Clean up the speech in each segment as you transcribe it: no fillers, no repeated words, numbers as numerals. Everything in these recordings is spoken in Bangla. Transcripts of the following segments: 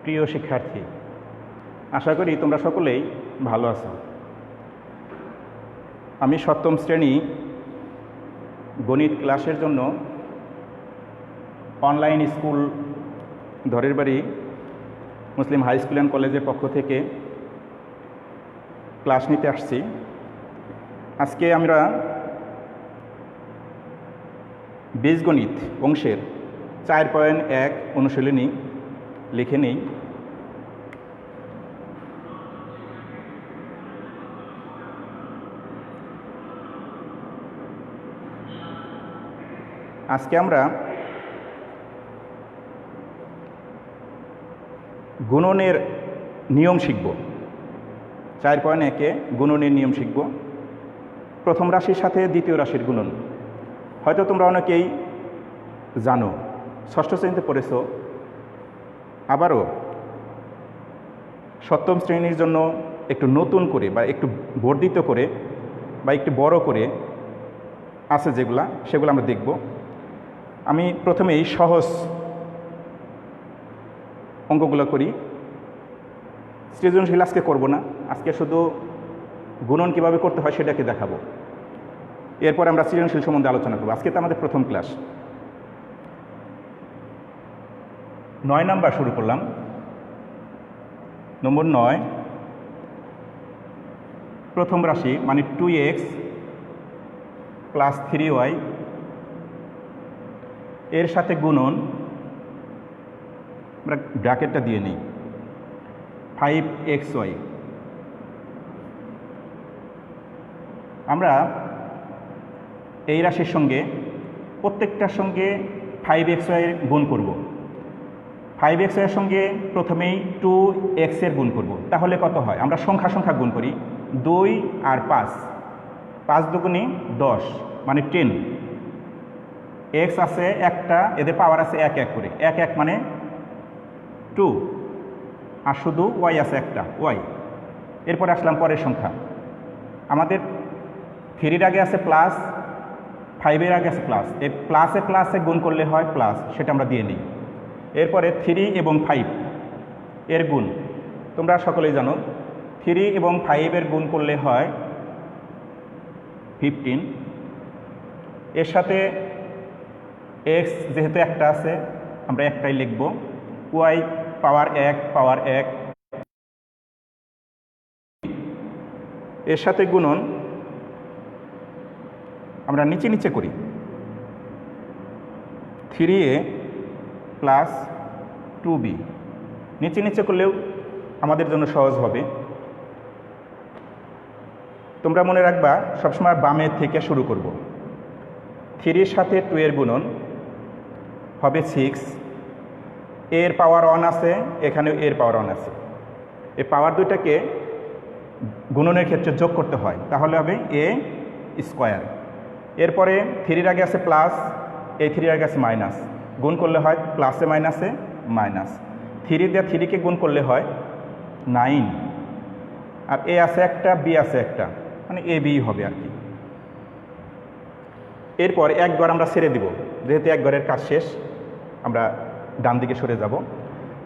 প্রিয় শিক্ষার্থী, আশা করি তোমরা সকলেই ভালো আছো। আমি সপ্তম শ্রেণী গণিত ক্লাসের জন্য অনলাইন স্কুল ধরের বাড়ি মুসলিম হাই স্কুল অ্যান্ড কলেজের পক্ষ থেকে ক্লাস নিতে আসছি। আজকে আমরা বীজগণিত অংশের 4.1 অনুশীলনী লিখে নেই। আজকে আমরা গুণনের নিয়ম শিখব। 4.1-এ গুণনের নিয়ম শিখব। প্রথম রাশির সাথে দ্বিতীয় রাশির গুণন হয়তো তোমরা অনেকেই জানো, ষষ্ঠ শ্রেণীতে পড়েছো। আবারও সপ্তম শ্রেণীর জন্য একটু নতুন করে বা একটু বর্ধিত করে বা একটু বড় করে আছে সেগুলো আমরা দেখব। আমি প্রথমেই সহজ অঙ্কগুলো করি। সৃজনশীল আজকে করব না, আজকে শুধু গুণন কীভাবে করতে হয় সেটাকে দেখাবো। এরপর আমরা সৃজনশীল সম্বন্ধে আলোচনা করব। আজকে তো আমাদের প্রথম ক্লাস। 9 নাম্বার শুরু করলাম। নম্বর 9, প্রথম রাশি মানে 2x + 3y এর সাথে গুণন, আমরা ব্র্যাকেটটা দিয়ে নিই, 5xy। আমরা এই রাশির সঙ্গে প্রত্যেকটার সঙ্গে 5xy গুণ করব। 5xy এর সঙ্গে প্রথমেই 2x এর গুণ করব। তাহলে কত হয়? আমরা সংখ্যা গুণ করি। 2 আর 5, 5 দুগুণে 10 মানে 10। x আছে একটা, এদের পাওয়ার আছে 1 1 করে, 1 1 মানে 2, আর শুধু y আছে একটা, y। এরপরে আসলাম পরের সংখ্যা। আমাদের 3-এর আগে আছে প্লাস, 5-এর আগে আছে প্লাস। এই প্লাসে গুণ করলে হয় প্লাস, সেটা আমরা দিয়ে নিই। এরপরে 3 এবং 5 এর গুণ তোমরা সকলেই জানো। 3 এবং 5 এর গুণ করলে হয় 15। এর সাথে x যেহেতু একটা আছে আমরা একটাই লিখব, y পাওয়ার 1 এর সাথে গুণন আমরা নিচে করি। 3a + 2b নিচে করলেও আমাদের জন্য সহজ হবে। তোমরা মনে রাখবা সবসময় বামের থেকে শুরু করব। 3-এর সাথে 2 এর গুণন হবে 6। এর পাওয়ার 1 আছে, এখানেও এর পাওয়ার 1 আছে। এই পাওয়ার দুইটাকে গুণনের ক্ষেত্রে যোগ করতে হয়, তাহলে হবে a²। এরপরে 3-এর আগে আছে প্লাস, এই 3-এর আগে আছে মাইনাস, গুণ করলে হয় প্লাসে মাইনাসে মাইনাস। 3 দিয়ে 3কে গুণ করলে হয় 9। আর a আছে একটা, b আছে একটা, মানে ab হবে আর কি। এরপর 1 ঘর আমরা ছেড়ে দিব, যেহেতু 1 ঘরের কাজ শেষ, আমরা ডান দিকে সরে যাব।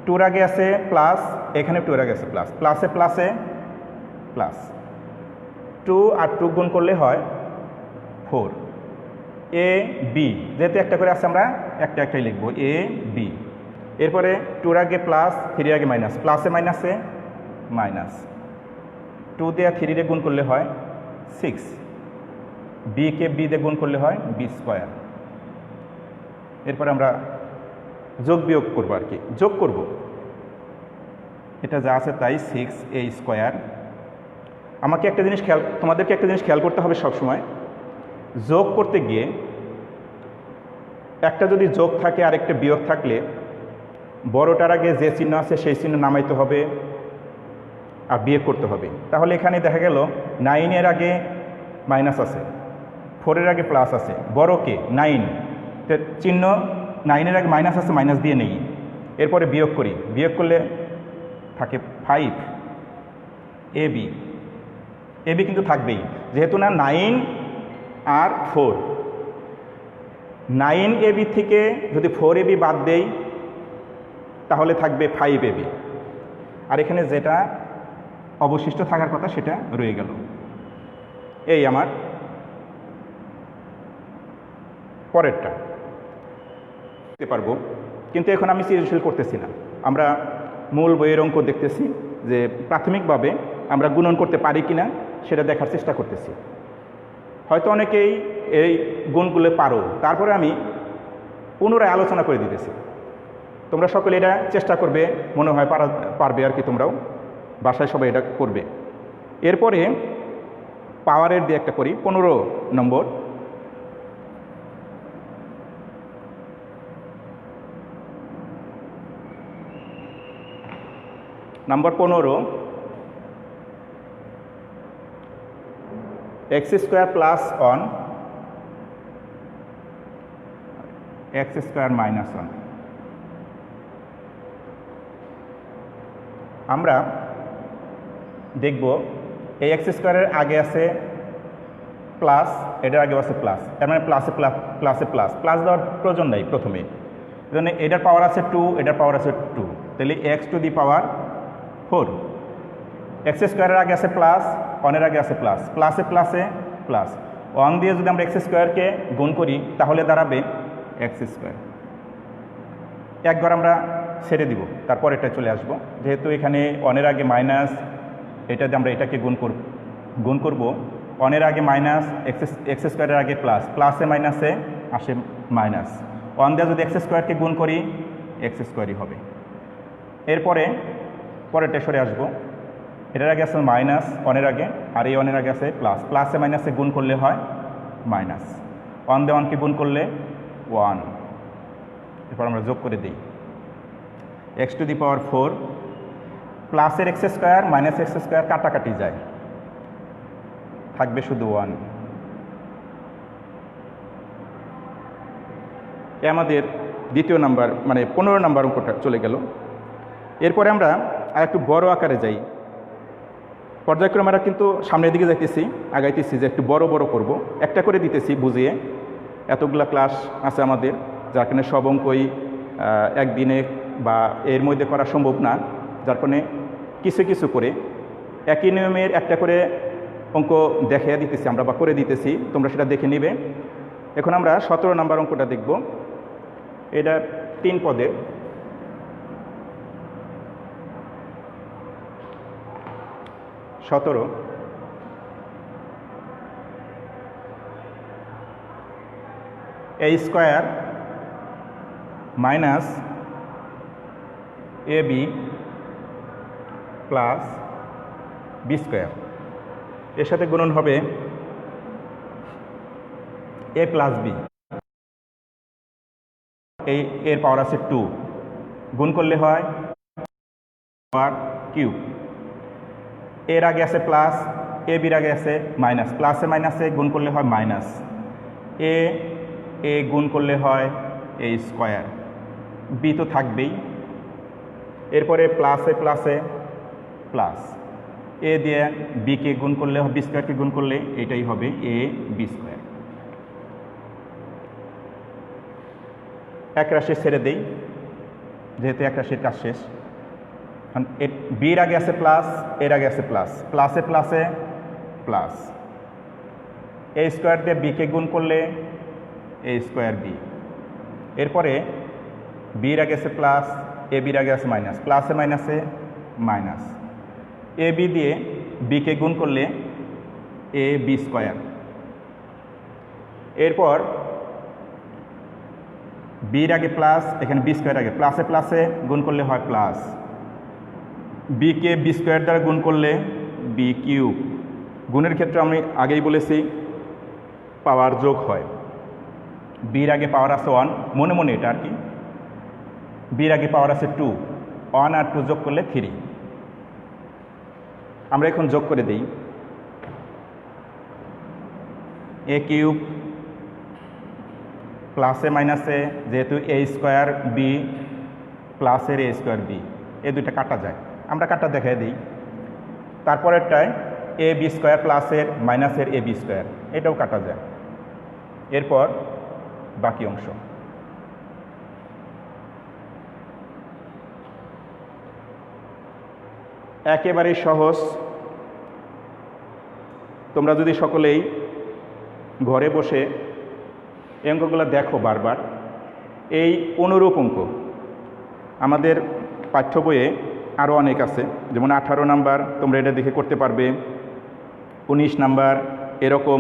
2-এর আগে আছে প্লাস, এখানে 2-এর আগে আছে প্লাস, প্লাসে প্লাস। 2 আর 2 গুণ করলে হয় 4। ab যেহেতু একটা করে আছে আমরা একটাই লিখব, ab। এরপরে 2-এর আগে প্লাস, 3-এর আগে মাইনাস, প্লাসে মাইনাসে মাইনাস। 2 দিয়ে 3 গুণ করলে হয় 6। b-কে b দিয়ে গুণ করলে হয় b²। এরপরে আমরা যোগ বিয়োগ করবো আর কি, যোগ করব। এটা যা আছে তাই 6a²। তোমাদেরকে একটা জিনিস খেয়াল করতে হবে সবসময়, যোগ করতে গিয়ে একটা যদি যোগ থাকে আর একটা বিয়োগ থাকলে বড়টার আগে যে চিহ্ন আছে সেই চিহ্ন নামাইতে হবে আর বিয়োগ করতে হবে। তাহলে এখানে দেখা গেল 9-এর আগে মাইনাস আছে, 4-এর আগে প্লাস আছে, বড়কে 9, চিহ্ন 9-এর আগে মাইনাস আছে, মাইনাস দিয়ে নেই। এরপরে বিয়োগ করি, বিয়োগ করলে থাকে 5ab। কিন্তু থাকবেই, যেহেতু না 9 আর 4, 9ab থেকে যদি 4ab বাদ দেই তাহলে থাকবে 5ab। আর এখানে যেটা অবশিষ্ট থাকার কথা সেটা রয়ে গেল। এই আমার পরেরটা দেখতে পারবো, কিন্তু এখন আমি সৃজনশীল করতেছি না, আমরা মূল বইয়ের অঙ্ক দেখতেছি যে প্রাথমিকভাবে আমরা গুণন করতে পারি কিনা সেটা দেখার চেষ্টা করতেছি। হয়তো অনেকেই এই গুণগুলো পারো, তারপরে আমি পুনরায় আলোচনা করে দিতেছি। তোমরা সকলে এটা চেষ্টা করবে, মনে হয় পারবে আর কি, তোমরাও বাসায় সবাই এটা করবে। এরপরে পাওয়ারের দিয়ে একটা করি, 15 নম্বর। Number 15, x² + 1 x² - 1। আমরা দেখব এই x² এর আগে আছে প্লাস, এটার আগে আছে প্লাস, তার মানে প্লাসে প্লাস দেওয়ার প্রয়োজন নাই প্রথমে। এজন্য এটার পাওয়ার আছে 2, এটার পাওয়ার আছে 2, তাহলে x⁴। x² এর আগে আছে প্লাস, 1 এর আগে আছে প্লাস, প্লাসে প্লাস 1 দিয়ে যদি আমরা x² গুণ করি তাহলে দাঁড়াবে x²। একবার আমরা ছেড়ে দিব, তারপর এটা চলে আসবো। যেহেতু এখানে 1 এর আগে মাইনাস, এটা দিয়ে আমরা এটাকে গুণ করব। 1 এর আগে মাইনাস, x² এর আগে প্লাস, প্লাসে মাইনাসে আসে মাইনাস। 1 দিয়ে যদি x² গুণ করি x² হবে। এরপরে পরেরটা সরে আসবো, এটার আগে আছে মাইনাস 1 এর আগে, আর এই 1 এর আগে আছে প্লাস, প্লাসে মাইনাসে গুণ করলে হয় মাইনাস। 1 দিয়ে 1কে গুণ করলে 1। এরপর আমরা যোগ করে দিই, x⁴ প্লাসের x² মাইনাস x² কাটাকাটি যায়, থাকবে শুধু 1। এ আমাদের দ্বিতীয় নাম্বার, মানে 15 নম্বর অঙ্কটা চলে গেল। এরপরে আমরা আর একটু বড় আকারে যাই। পর্যায়ক্রমে আমরা কিন্তু সামনের দিকে যাইতেছি, আগাইতেছি যে একটু বড় করব, একটা করে দিতেছি বুঝিয়ে। এতগুলা ক্লাস আছে আমাদের, যার কারণে সব অঙ্কই একদিনে বা এর মধ্যে করা সম্ভব না, যার কারণে কিছু করে একই নিয়মের একটা করে অঙ্ক দেখিয়ে দিতেছি আমরা, বা করে দিতেছি, তোমরা সেটা দেখে নিবে। এখন আমরা 17 নম্বর অঙ্কটা দেখব। এটা 3 পদের। (17) a² minus ab plus b², এর সাথে গুণন হবে a প্লাস b, এর পাওয়ার আছে 2, গুণ করলে হয় পাওয়ার কিউব। এর আগে আছে প্লাস, এ বির আগে আছে মাইনাস, প্লাসে মাইনাসে গুণ করলে হয় মাইনাস, এ গুণ করলে হয় a², বি তো থাকবেই। এরপরে প্লাসে প্লাস, এ দিয়ে বিকে গুণ করলে, b²কে গুণ করলে এটাই হবে ab²। এক রাশি ছেড়ে দেই, যেহেতু এক রাশির কাজ শেষ। বির আগে আছে প্লাস, এর আগে আছে প্লাস, প্লাসে প্লাস, a² দিয়ে বিকে গুণ করলে a²b। এরপরে বির আগে আছে প্লাস, এ বির আগে আছে মাইনাস, প্লাসে মাইনাসে মাইনাস, এ বি দিয়ে বিকে গুণ করলে ab²। এরপর বির আগে প্লাস, এখানে b² আগে, প্লাসে গুণ করলে হয় প্লাস, বিকে b² দ্বারা গুণ করলে b³ গুণের ক্ষেত্রে আমি আগেই বলেছি পাওয়ার যোগ হয়। বির আগে পাওয়ার আছে 1, মনে এটা আর কি। বির আগে পাওয়ার আছে 2, 1 আর 2 যোগ করলে 3। আমরা এখন যোগ করে দিই, a³ প্লাসে মাইনাসে, যেহেতু a²b প্লাসের a²b, এই দুইটা কাটা যায়, আমরা কাটা দেখাই দিই। তারপরেরটায় ab² প্লাসের মাইনাসের ab², এটাও কাটা যায়। এরপর বাকি অংশ, একেবারে সহজ। তোমরা যদি সকলেই ঘরে বসে এই অঙ্কগুলো দেখো বারবার, এই অনুরূপ অঙ্ক আমাদের পাঠ্য বইয়ে আরও অনেক আছে, যেমন 18 নাম্বার তোমরা এটা দেখে করতে পারবে, 19 নাম্বার এরকম,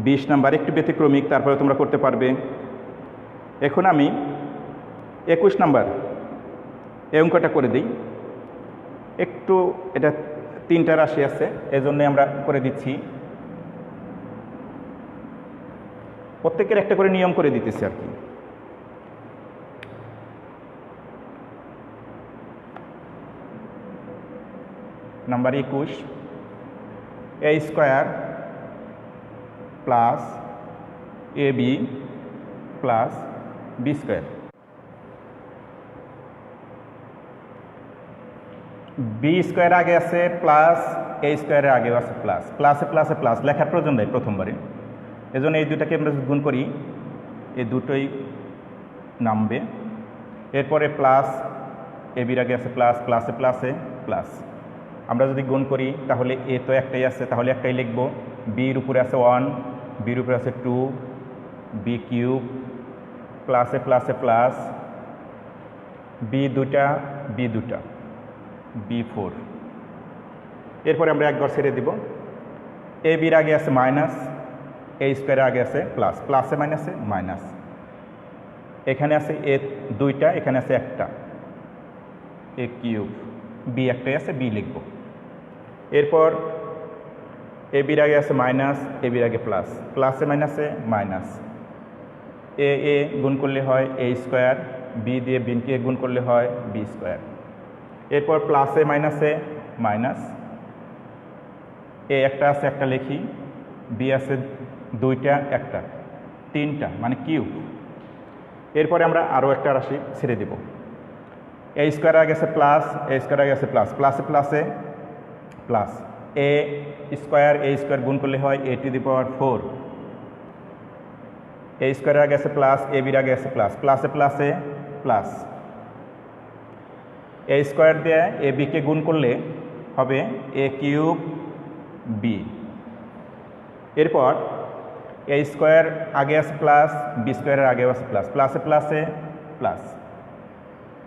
20 নাম্বার একটু ব্যতিক্রমিক, তারপরে তোমরা করতে পারবে। এখন আমি 21 নাম্বার এই অঙ্কটা করে দিই। একটু এটা 3টা রাশি আছে, এজন্য আমরা করে দিচ্ছি। প্রত্যেকের একটা করে নিয়ম করে দিতেছি আর কি। Number 21, a square plus ab plus b square. B square আগে আছে প্লাস, এ স্কোয়ারের আগেও আছে প্লাস, প্লাসে প্লাসে প্লাস লেখার প্রয়োজন নেই প্রথমবারে, এজন্য এই দুটাকে আমরা গুণ করি, এই দুটোই নামবে। এরপরে প্লাস, এ বির আগে আছে প্লাস, প্লাসে প্লাসে প্লাস। আমরা যদি গুণ করি তাহলে এ তো একটাই আছে, তাহলে একটাই লিখব। বির উপরে আছে 1, বির উপরে আছে 2, বি কিউব, প্লাসে প্লাসে প্লাস, বি দুটা, বি দুটা, b4। এরপরে আমরা একবার ছেড়ে দিব। এ বির আগে আছে মাইনাস, এ স্কোয়ারের আগে আছে প্লাস, প্লাসে মাইনাসে মাইনাস। এখানে আছে এ দুইটা, এখানে আছে একটা, এ কিউব, বি একটাই আছে, বি লিখব। এরপর এ বির আগে আছে মাইনাস, এ বির আগে প্লাস, প্লাসে মাইনাসে মাইনাস। এ এ গুণ করলে হয় এ স্কোয়ার, বি দিয়ে বিনকে গুণ করলে হয় বি স্কোয়ার। এরপর প্লাসে মাইনাসে মাইনাস, এ একটা আছে একটা লিখি, বি আছে দুইটা একটা, 3টা মানে কিউব। এরপরে আমরা আরও একটা রাশি ছেড়ে দেব। এ স্কোয়ার আগে আছে প্লাস, এ স্কোয়ার আগে আছে প্লাস, প্লাসে প্লাসে প্লাস। এ স্কোয়ার গুণ করলে হয় a টু দি পাওয়ার 4। এ স্কোয়ারের আগে আছে প্লাস, এ বির আগে আছে প্লাস, প্লাসে প্লাসে প্লাস। এ স্কোয়ার দিয়ে এ বিকে গুণ করলে হবে এ কিউব বি। এরপর এ স্কোয়ার আগে আছে প্লাস, বি স্কোয়ারের আগেও আছে প্লাস, প্লাসে প্লাসে plus.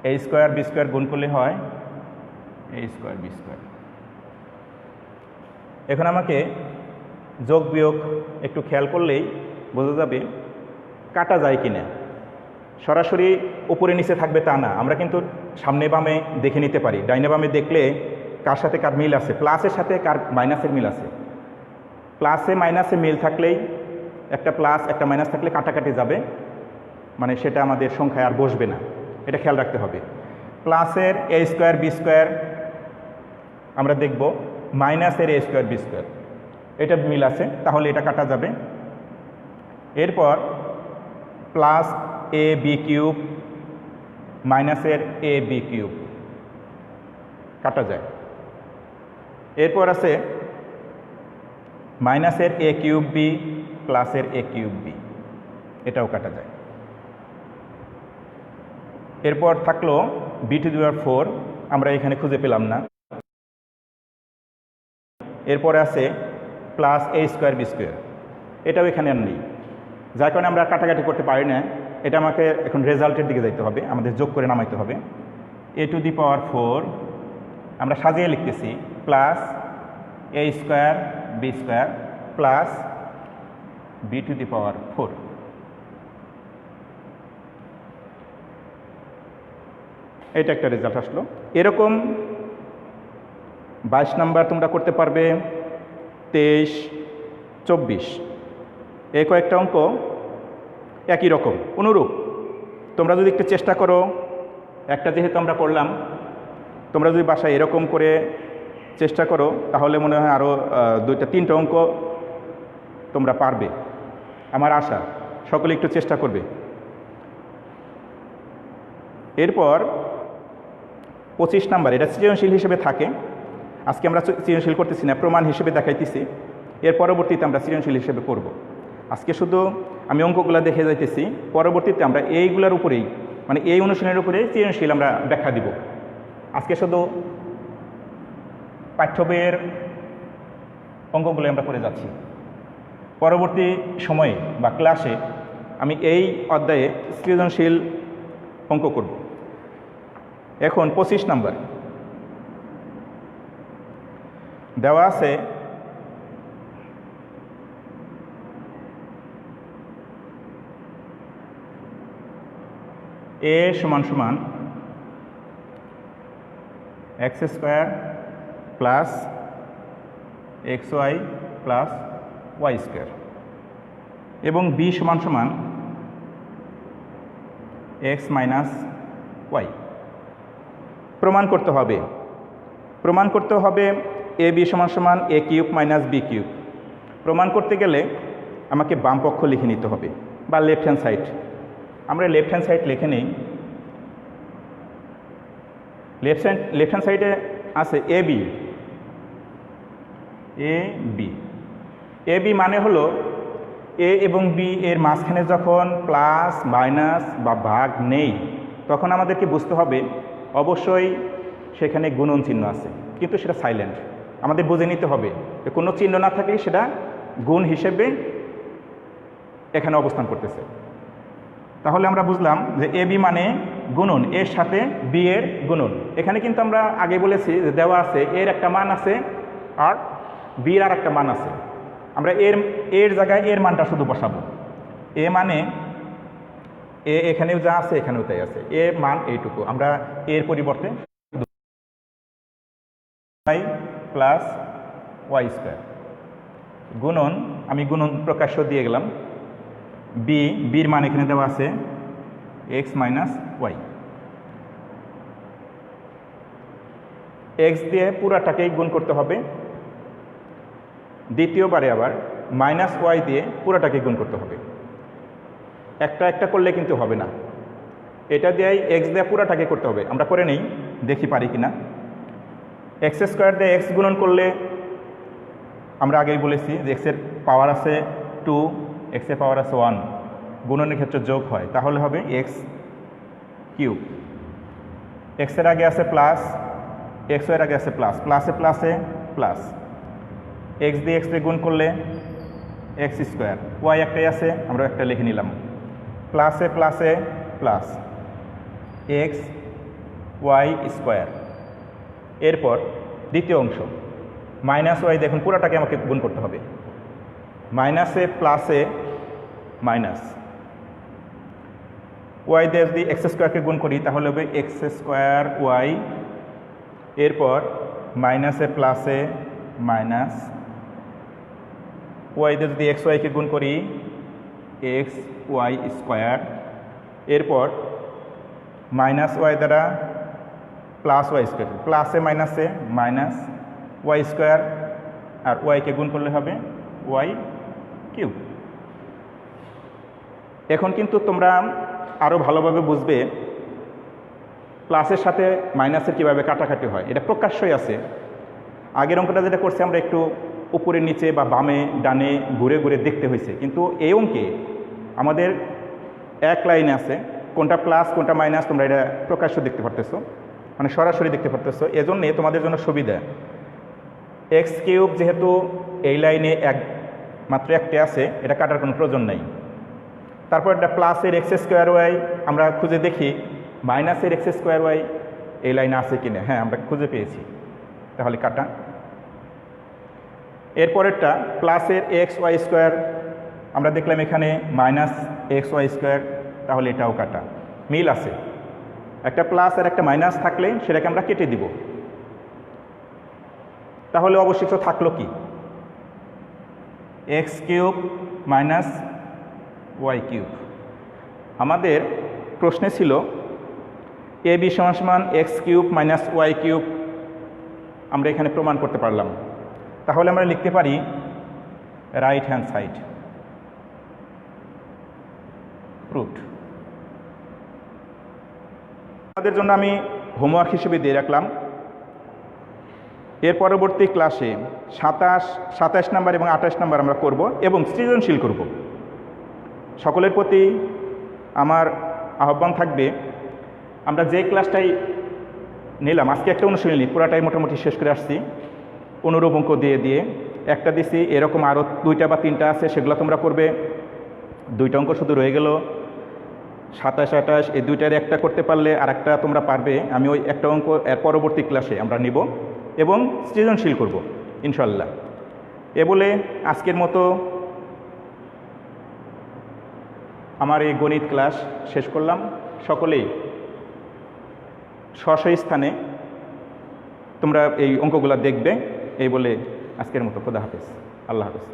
A square b square গুণ করলে হয় এ স্কোয়ার বি স্কোয়ার। এখন আমাকে যোগ বিয়োগ একটু খেয়াল করলেই বোঝা যাবে কাটা যায় কিনা। সরাসরি উপরে নিচে থাকবে তা না, আমরা কিন্তু সামনে বামে দেখে নিতে পারি। ডাইনে বামে দেখলে কার সাথে কার মিল আছে, প্লাসের সাথে কার মাইনাসের মিল আছে। প্লাসে মাইনাসে মিল থাকলেই, একটা প্লাস একটা মাইনাস থাকলে কাটাকাটি যাবে, মানে সেটা আমাদের সংখ্যায় আর বসবে না, এটা খেয়াল রাখতে হবে। প্লাসের এ স্কোয়ার বি স্কোয়ার আমরা দেখব, মাইনাসের এ স্কোয়ার বি স্কোয়ার এটা মিল আছে, তাহলে এটা কাটা যাবে। এরপর প্লাস এ বি কিউব মাইনাসের এ বি কিউব কাটা যায়। এরপর আছে মাইনাসের এ কিউব বি প্লাসের এ কিউব বি, এটাও কাটা যায়। এরপর থাকলো বি টু দি পাওয়ার 4, আমরা এখানে খুঁজে পেলাম না। এরপরে আছে plus a square b square, এটাও এখানে আর নেই, যার কারণে আমরা কাটাকাটি করতে পারি না। এটা আমাকে এখন রেজাল্টের দিকে যাইতে হবে, আমাদের যোগ করে নামাইতে হবে। এ টু দি পাওয়ার 4 আমরা সাজিয়ে লিখতেছি, plus a square b square plus b to the power 4। এটা একটা রেজাল্ট আসলো। এরকম 22 নাম্বার তোমরা করতে পারবে, 23, 24, এই কয়েকটা অঙ্ক একই রকম অনুরূপ। তোমরা যদি একটু চেষ্টা করো, একটা যেহেতু আমরা করলাম, তোমরা যদি বাসায় এরকম করে চেষ্টা করো তাহলে মনে হয় আরও 2-3টা অঙ্ক তোমরা পারবে, আমার আশা। সকলে একটু চেষ্টা করবে। এরপর 25 নাম্বার, এটা সৃজনশীল হিসেবে থাকে। আজকে আমরা সৃজনশীল করতেছি না, প্রমাণ হিসেবে দেখাইতেছি, এর পরবর্তীতে আমরা সৃজনশীল হিসেবে করব। আজকে শুধু আমি অঙ্কগুলো দেখে যাইতেছি, পরবর্তীতে আমরা এইগুলোর উপরেই, মানে এই অনুশীলনের উপরেই সৃজনশীল আমরা ব্যাখ্যা দিব। আজকে শুধু পাঠ্য বইয়ের অঙ্কগুলো আমরা করে যাচ্ছি। পরবর্তী সময়ে বা ক্লাসে আমি এই অধ্যায়ে সৃজনশীল অঙ্ক করব। এখন 25 নাম্বার দেওয়া আছে a সমান সমান x² plus xy plus y² এবং b সমান সমান x মাইনাস y। প্রমাণ করতে হবে a b সমান সমান a cube minus b cube. প্রমাণ করতে গেলে আমাকে বাম পক্ষ লিখে নিতে হবে বা লেফট হ্যান্ড সাইড। আমরা লেফট হ্যান্ড সাইড লিখে নেই। লেফট হ্যান্ড সাইডে আছে এ বি মানে হলো এ এবং বি এর মাঝখানে যখন প্লাস মাইনাস বা ভাগ নেই তখন আমাদেরকে বুঝতে হবে অবশ্যই সেখানে গুণন চিহ্ন আছে, কিন্তু সেটা সাইলেন্ট। আমাদের বুঝে নিতে হবে যে কোনো চিহ্ন না থাকলে সেটা গুণ হিসেবে এখানে অবস্থান করতেছে। তাহলে আমরা বুঝলাম যে এ বি মানে গুণন, এর সাথে বি এর গুণন। এখানে কিন্তু আমরা আগে বলেছি যে দেওয়া আছে এর একটা মান আছে আর বির আর একটা মান আছে। আমরা এর জায়গায় এর মানটা শুধু বসাবো। এ মানে এ এখানেও যা আছে এখানেও তাই আছে, এর মান এইটুকু। আমরা এর পরিবর্তে y প্লাস y² গুণন, আমি গুণন প্রকাশ্য দিয়ে গেলাম। বির মান এখানে দেওয়া আছে x মাইনাস y। x দিয়ে পুরাটাকেই গুণ করতে হবে, দ্বিতীয়বারে আবার মাইনাস y দিয়ে পুরাটাকে গুণ করতে হবে। একটা করলে কিন্তু হবে না, এটা দিয়েই x দিয়ে পুরাটাকে করতে হবে। আমরা করে নেই, দেখি পারি কিনা। x² দিয়ে x গুণন করলে আমরা আগেই বলেছি যে x এর পাওয়ার আছে 2, x এর পাওয়ার আছে 1, গুণনের ক্ষেত্রে যোগ হয়, তাহলে হবে x কিউব। x এর আগে আছে প্লাস, x এর আগে আছে প্লাস, প্লাসে প্লাসে প্লাস, x দিয়ে x দিয়ে গুণ করলে x², y একটাই আছে আমরা একটা লিখে নিলাম, প্লাসে প্লাসে প্লাস x y²। এরপর দ্বিতীয় অংশ মাইনাস y, দেখুন পুরাটাকে আমাকে গুণ করতে হবে। মাইনাসে প্লাসে মাইনাস, y দিয়ে যদি x² গুণ করি তাহলে হবে x²y। এরপর মাইনাসে প্লাসে মাইনাস, y দিয়ে যদি xy গুণ করি xy²। এরপর মাইনাস y দ্বারা প্লাস y², প্লাসে মাইনাসে মাইনাস y², আর y গুণ করলে হবে y কিউব। এখন কিন্তু তোমরা আরও ভালোভাবে বুঝবে প্লাসের সাথে মাইনাসের কীভাবে কাটাকাটি হয়, এটা প্রকাশ্যই আছে। আগের অঙ্কটা যেটা করছে আমরা একটু উপরে নিচে বা বামে ডানে ঘুরে ঘুরে দেখতে হয়েছে, কিন্তু এই অঙ্কে আমাদের এক লাইনে আছে কোনটা প্লাস কোনটা মাইনাস, তোমরা এটা প্রকাশ্য দেখতে পারতেছো, মানে সরাসরি দেখতে পারতেছো। এজন্যে তোমাদের জন্য সুবিধা, x³ যেহেতু এই লাইনে মাত্র একটি আছে, এটা কাটার কোনো প্রয়োজন নেই। তারপর এটা প্লাসের x²y আমরা খুঁজে দেখি মাইনাসের x²y এই লাইনে আছে কিনা, হ্যাঁ আমরা খুঁজে পেয়েছি, তাহলে কাটা। এরপরেরটা প্লাসের xy², আমরা দেখলাম এখানে মাইনাস xy², তাহলে এটাও কাটা, মিল আছে। একটা প্লাস আর একটা মাইনাস থাকলে সেটাকে আমরা কেটে দিব, তাহলে অবশিষ্ট থাকলো কি x³ মাইনাস y³। আমাদের প্রশ্নে ছিল এ বি সমান সমান x³ মাইনাস y³, আমরা এখানে প্রমাণ করতে পারলাম। তাহলে আমরা লিখতে পারি রাইট হ্যান্ড সাইড প্রুভড। আমাদের জন্য আমি হোমওয়ার্ক হিসেবে দিয়ে রাখলাম। এর পরবর্তী ক্লাসে 27 নাম্বার এবং 28 নাম্বার আমরা করব এবং সৃজনশীল করব। সকলের প্রতি আমার আহ্বান থাকবে, আমরা যে ক্লাসটাই নিলাম আজকে একটা অনুশীলনী পুরাটাই মোটামুটি শেষ করে আসছি, অনুরূপ অঙ্ক দিয়ে দিয়ে একটা দিছি, এরকম আরও 2টা বা 3টা আছে, সেগুলো তোমরা করবে। 2টা অঙ্ক শুধু রয়ে গেল, 27, 28, এই 2টার একটা করতে পারলে আর একটা তোমরা পারবে। আমি ওই একটা অঙ্ক এর পরবর্তী ক্লাসে আমরা নিব এবং সৃজনশীল করব ইনশাল্লাহ। এ বলে আজকের মতো আমার এই গণিত ক্লাস শেষ করলাম। সকলেই স্ব স্থানে তোমরা এই অঙ্কগুলো দেখবে। এই বলে আজকের মতো খোদা হাফেজ, আল্লাহ হাফেজ।